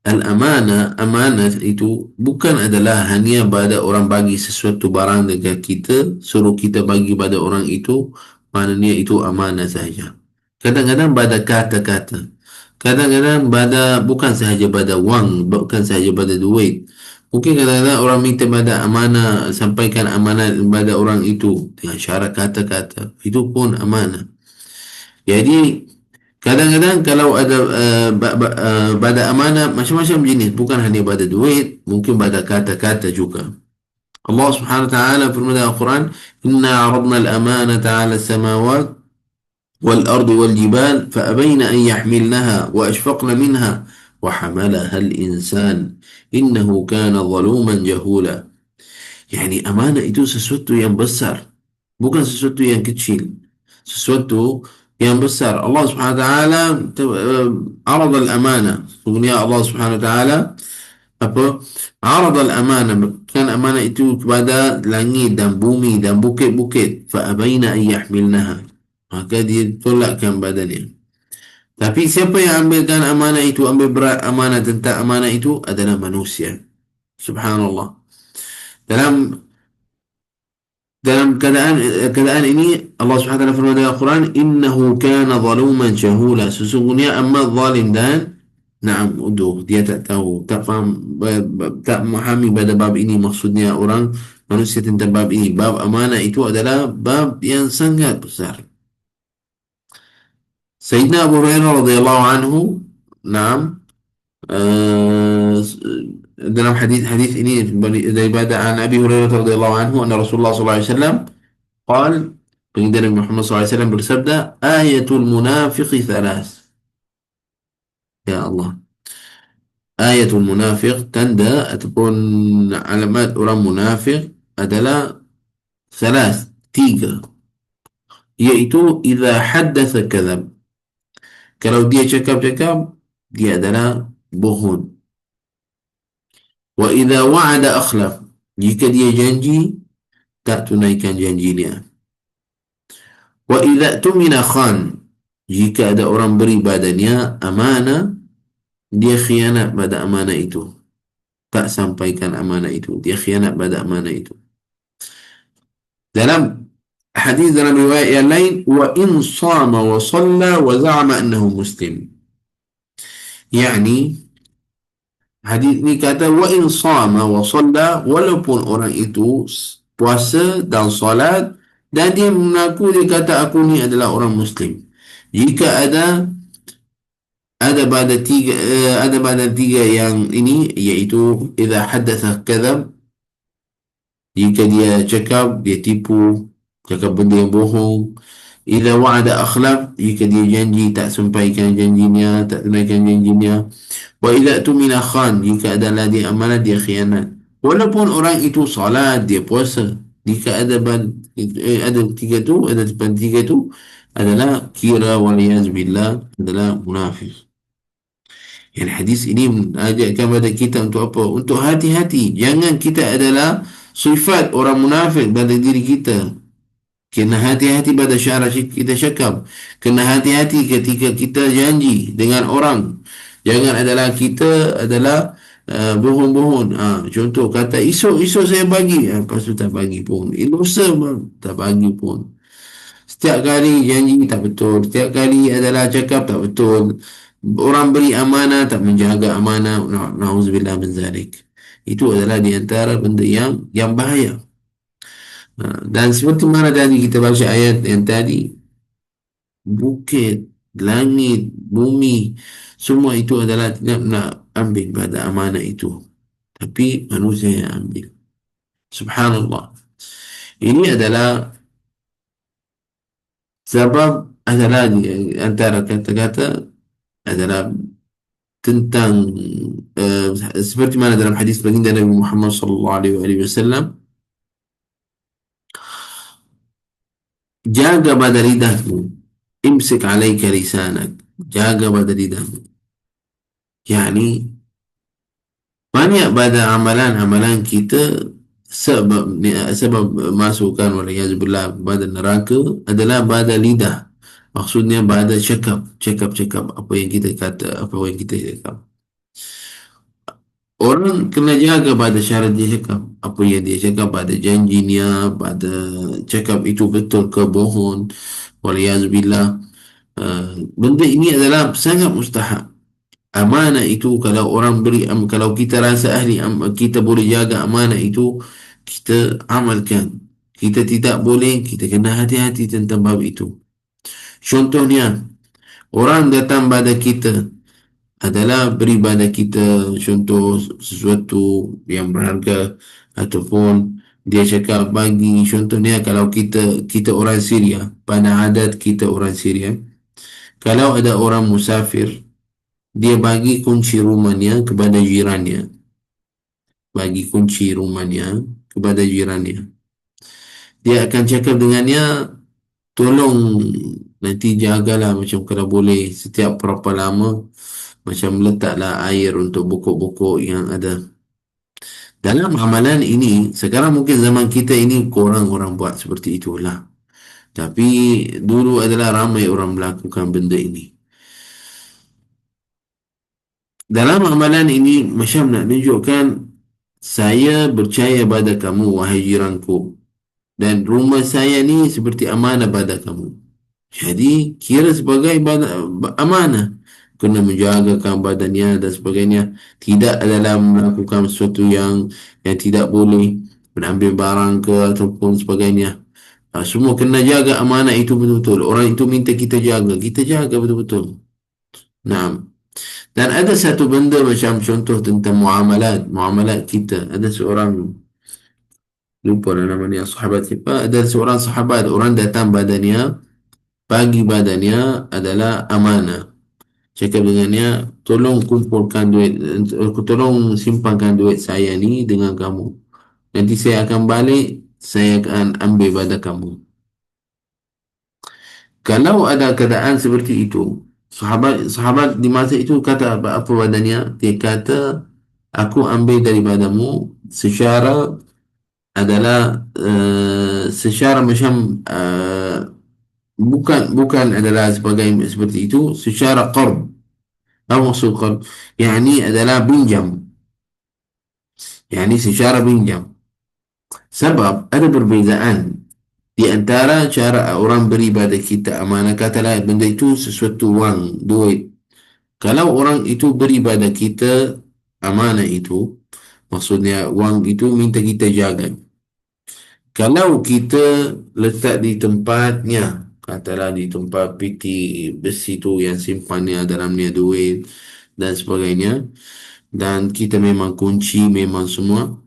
Al-amanah, amanah itu bukan adalah hanya pada orang bagi sesuatu barang dekat kita, suruh kita bagi pada orang itu, maknanya itu amanah sahaja. Kadang-kadang pada kata-kata. Kadang-kadang pada bukan sahaja pada wang, bukan sahaja pada duit. Mungkin kadang-kadang orang minta pada amanah, sampaikan amanah pada orang itu dengan syarat kata-kata. Itu pun amanah. Jadi kadang-kadang kalau ada pada amanah macam-macam jenis, bukan hanya pada duit, mungkin pada kata-kata juga. Allah Subhanahu wa taala firman dalam Al-Quran, "Inna 'aradna al-amanata 'ala as-samawati والأرض والجبال فأبين أن يحملنها وأشفقن منها وحملها الإنسان إنه كان ظلوما جهولا. Yani amanah itu sesuatu yang besar, bukan sesuatu yang kecil, sesuatu yang besar. Allah Subhanahu wa taala arad al-amanah. Sungguhnya Allah Subhanahu wa taala apa? Arad al-amanah, kan amanah itu kepada langit dan bumi dan bukit-bukit. Fa abaina an yahmilnaha. Maka dia tolakkan badannya. Tapi siapa yang ambilkan amanah itu, ambil berat amanah tentang amanah itu adalah manusia. Subhanallah. Dalam keadaan ini Allah Subhanahu wa taala firman dalam Al-Quran, innahu kana zaluman jahula. Sesungguhnya amat zalim dan na'am uduh, dia tak tahu, tak faham, tak memahami pada bab ini. Maksudnya orang manusia tentang bab ini. Bab amanah itu adalah bab yang sangat besar. Sayyidina Abu Hurairah radhiyallahu anhu, na'am, uh, dalam hadis ini daripada an Abi Hurairah radhiyallahu anhu anna Rasulullah sallallahu alaihi wasallam قال Baginda Nabi Muhammad SAW bersabda, ayatul munafiqi thalas. Ya Allah. Ayatul munafiq, tanda ataupun alamat orang munafik adalah thalas, tiga. Iaitu, idza haddatha kadhab. Kalau dia cakap-cakap, dia adalah bohong. Wa idza wa'ada akhlaf. Jika dia janji, tak tunaikan janjinya. Wa idza tumina khan. Jika ada orang beri badannya amanah, dia khianat pada amanah itu, tak sampaikan amanah itu, dia khianat pada amanah itu. Dalam hadis, dalam riwayat yang lain, wa in sama wa salla wa za'ama annahu muslim. Yani hadis ini kata wa in sama wa salla, walaupun orang itu puasa dan salat dan dia mengaku, dia kata aku ni adalah orang muslim. Jika ada pada tiga yang ini, iaitu idza haddatha kadzab, jika dia cakap dia tipu, cakap benda yang bohong. Idza wa'ada akhlaf, jika dia janji tak sampaikan janjinya, tak tunaikan janjinya. Wa idza tumina khan, jika adalah dia amanah, dia khianat. Walaupun orang itu salat, dia puasa, jika ada tiga tu, ada depan tiga tu, adalah kira waliyaz billah, adalah munafik. Yang hadis ini mengajarkan kepada kita untuk apa? Untuk hati-hati. Jangan kita adalah sifat orang munafik pada diri kita. Kena hati-hati pada syarat kita cakap. Kena hati-hati ketika kita janji dengan orang. Jangan adalah kita adalah bohong-bohong. Contoh kata, esok saya bagi. Lepas tu tak bagi pun. Lusa tak bagi pun. Setiap kali janji tak betul. Setiap kali adalah cakap tak betul. Orang beri amanah tak menjaga amanah. Na'udzubillah min zalik. Itu adalah di antara benda yang bahaya. Dan seperti mana tadi kita baca ayat yang tadi, bukit, langit, bumi, semua itu adalah tidak nak ambil pada amanah itu. Tapi manusia yang ambil. Subhanallah. Ini adalah sebab, adalah di antara kata-kata adalah tentang seperti mana dalam hadis baginda Nabi Muhammad sallallahu alaihi wasallam, jaga pada lidahmu, imsik alaika lisanak, jaga pada lidahmu. Yani banyak pada amalan-amalan kita sebab masukkan waliyazbillah pada neraka adalah pada lidah. Maksudnya pada cakap apa yang kita kata, apa yang kita cakap. Orang kena jaga pada syarat dia cakap. Apa yang dia cakap, pada janjinya, pada cakap itu betul ke bohong. Waliyazubillah. Benda ini adalah sangat mustahak. Amanah itu kalau orang beri, kalau kita rasa ahli, kita boleh jaga amanah itu, kita amalkan. Kita tidak boleh, kita kena hati-hati tentang bab itu. Contohnya, orang datang pada kita adalah beri pada kita contoh sesuatu yang berharga, ataupun dia cakap bagi contohnya, kalau kita orang Syria, pada adat kita orang Syria, kalau ada orang musafir, dia bagi kunci rumahnya kepada jirannya, bagi kunci rumahnya kepada jirannya. Dia akan cakap dengannya, tolong nanti jagalah, macam kalau boleh setiap berapa lama, macam letaklah air untuk pokok-pokok yang ada. Dalam amalan ini, sekarang mungkin zaman kita ini kurang orang buat seperti itulah. Tapi dulu adalah ramai orang melakukan benda ini. Dalam amalan ini, macam nak tunjukkan, saya percaya pada kamu, wahai jiranku. Dan rumah saya ni seperti amanah pada kamu. Jadi, kira sebagai amanah. Kena menjagakan badannya dan sebagainya. Tidak dalam melakukan sesuatu yang tidak boleh. Mengambil barang ke ataupun sebagainya. Semua kena jaga amanah itu betul-betul. Orang itu minta kita jaga. Kita jaga betul-betul. Nah, dan ada satu benda macam contoh tentang muamalat. Muamalat kita. Ada seorang, lupa lah namanya sahabat siapa. Ada seorang sahabat, orang datang badannya, bagi badannya adalah amanah. Cakap dengannya, tolong kumpulkan duit, tolong simpankan duit saya ni dengan kamu. Nanti saya akan balik, saya akan ambil pada kamu. Kalau ada keadaan seperti itu, sahabat di masa itu kata apa badannya? Dia kata, aku ambil daripadamu secara adalah secara macam bukan adalah sebagai seperti itu, secara qard. Apa maksud qard? Yani adalah pinjam. Yani secara pinjam. Sebab ada perbezaan di antara cara orang beri pada kita amanah, katalah benda itu sesuatu wang, duit. Kalau orang itu beri pada kita amanah itu, maksudnya wang itu minta kita jaga. Kalau kita letak di tempatnya, katalah di tempat piti besi tu yang simpannya dalamnya duit dan sebagainya, dan kita memang kunci memang semua.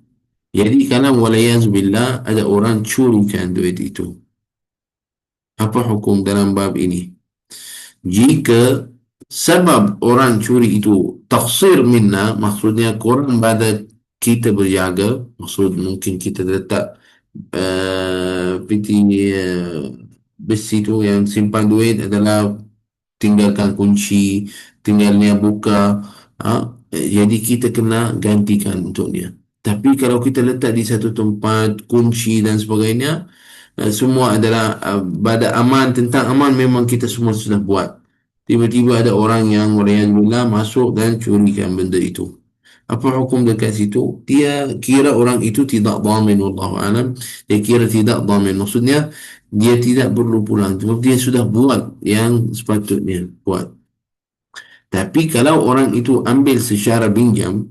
Jadi kalau walayazubillah ada orang curikan duit itu, apa hukum dalam bab ini? Jika sebab orang curi itu taksir minna, maksudnya kurang pada kita berjaga, maksud mungkin kita letak peti besi tu yang simpan duit adalah tinggalkan kunci, tinggalnya buka, jadi kita kena gantikan untuk dia. Tapi kalau kita letak di satu tempat kunci dan sebagainya, semua adalah pada aman, tentang aman memang kita semua sudah buat. Tiba-tiba ada orang yang waliyahulillah masuk dan curikan benda itu. Apa hukum dekat situ? Dia kira orang itu tidak dhamin, wallahu alam. Dia kira tidak dhamin. Maksudnya dia tidak perlu pulang sebab dia sudah buat yang sepatutnya buat. Tapi kalau orang itu ambil secara pinjam,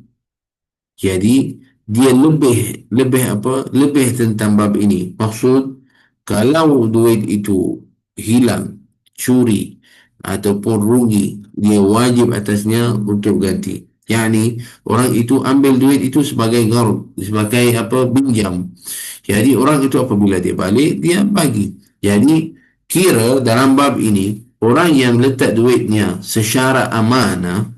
jadi dia lebih apa? Lebih tentang bab ini. Maksud, kalau duit itu hilang, curi ataupun rugi, dia wajib atasnya untuk ganti. Yani orang itu ambil duit itu sebagai gharb, sebagai apa? Pinjam. Jadi orang itu apabila dia balik, dia bagi. Jadi kira dalam bab ini, orang yang letak duitnya secara amanah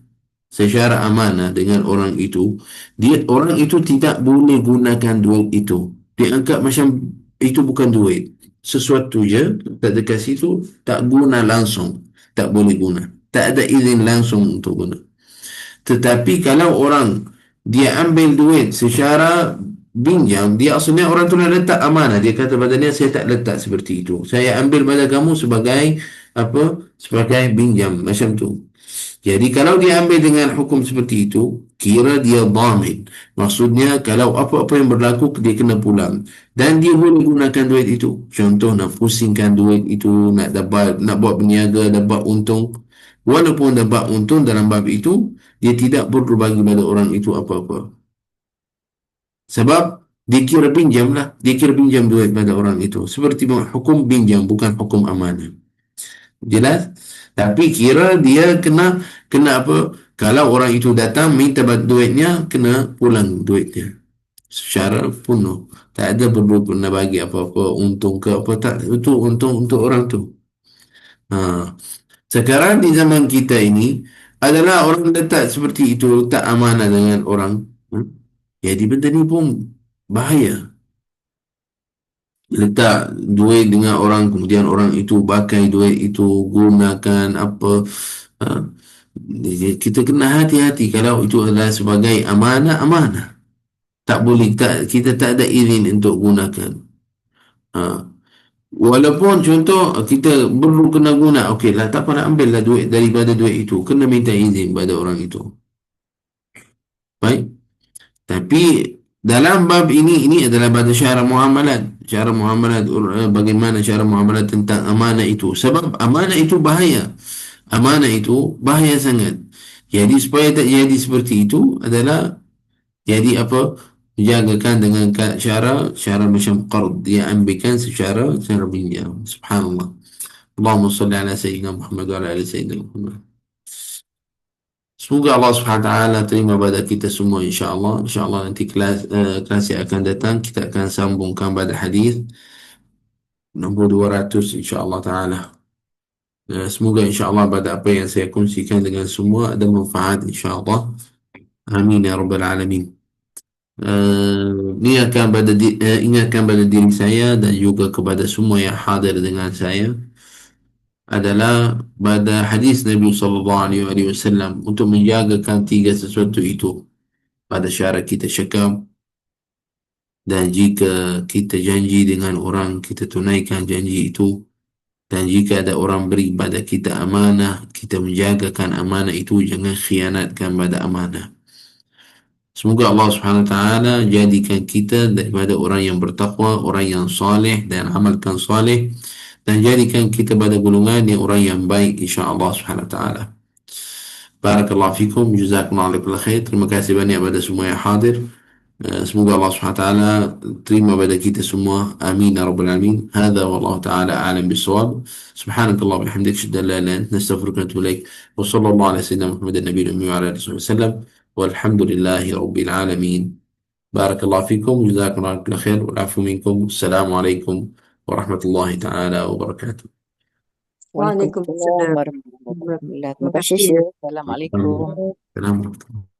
dengan orang itu, orang itu tidak boleh gunakan duit itu. Dia anggap macam itu bukan duit. Sesuatu je tak dekat situ, tak guna langsung, tak boleh guna. Tak ada izin langsung untuk guna. Tetapi kalau orang dia ambil duit secara pinjam, dia asalnya orang tu nak letak amanah. Dia kata pada dia, saya tak letak seperti itu. Saya ambil pada kamu sebagai apa? Sebagai pinjam macam tu. Jadi kalau dia ambil dengan hukum seperti itu, kira dia dhamin. Maksudnya kalau apa-apa yang berlaku, dia kena pulang. Dan dia boleh gunakan duit itu. Contoh nak pusingkan duit itu, nak buat berniaga, dapat untung. Walaupun dapat untung dalam bab itu, dia tidak perlu bagi pada orang itu apa-apa. Sebab dia kira pinjam lah. Dia kira pinjam duit pada orang itu. Seperti hukum pinjam, bukan hukum amanah. Jelas? Tapi kira dia kena apa? Kalau orang itu datang minta duitnya, kena pulang duitnya secara penuh. Tak ada perlu kena bagi apa-apa untung ke apa, tak. Itu untung untuk orang tu. Ha. Sekarang di zaman kita ini adalah orang letak seperti itu, letak amanah dengan orang. Hmm? Jadi benda ni pun bahaya. Letak duit dengan orang, kemudian orang itu pakai duit itu gunakan apa. Ha? Kita kena hati-hati kalau itu adalah sebagai amanah. Tak boleh, tak, kita tak ada izin untuk gunakan. Ha. Walaupun contoh kita perlu kena guna, okey lah, tak apa, nak ambil lah duit daripada duit itu, kena minta izin pada orang itu. Baik. Tapi dalam bab ini adalah pada syara muamalat. Syara muamalat, bagaimana syara muamalat tentang amanah itu. Sebab amanah itu bahaya. Amanah itu bahaya sangat. Jadi supaya tak jadi seperti itu adalah, jadi apa? Menjagakan dengan syara macam qard, dia ambilkan secara pinjam. Subhanallah. Allahumma salli ala Sayyidina Muhammad wa ala ali Sayyidina Muhammad. Semoga Allah Subhanahu Wa Taala terima pada kita semua, insya-Allah. Insya-Allah nanti kelas yang akan datang kita akan sambungkan pada hadis nombor 200, insya-Allah taala. Semoga insya-Allah pada apa yang saya kongsikan dengan semua ada manfaat, insya-Allah. Amin ya rabbal alamin. Ingatkan pada diri saya dan juga kepada semua yang hadir dengan saya adalah pada hadis Nabi sallallahu alaihi wasallam untuk menjagakan tiga sesuatu itu pada syarat kita syakam, dan jika kita janji dengan orang kita tunaikan janji itu, dan jika ada orang beri pada kita amanah kita menjagakan amanah itu, jangan khianatkan pada amanah. Semoga Allah Subhanahu Wa Taala jadikan kita daripada orang yang bertakwa, orang yang saleh dan amalkan saleh, dan jadikan kita pada golongan yang orang yang baik, insya-Allah Subhanahu Wa Taala. Barakallahu fikum, jazakumullah khair. Terima kasih banyak pada semua yang hadir. Semoga Allah Subhanahu Wa Taala terima pada kita semua. Amin ya rabbal alamin. Hadza wallahu taala a'lam bis-shawab. Subhanakallah wa bihamdika, asyhadu an la ilaha illa anta, astaghfiruka wa atubu ilaik. Wa sallallahu ala sayyidina Muhammadin nabiyil ummi wa ala alihi wasallam. Walhamdulillahi rabbil alamin. Barakallahu fikum, jazakumullah khair. Wal afu minkum. Assalamu alaikum warahmatullahi taala wabarakatuh. Waalaikumsalam Waalaikumsalam warahmatullahi warahmatullahi wabarakatuh. wabarakatuh. Terima kasih, Syekh. Assalamualaikum. Assalamualaikum.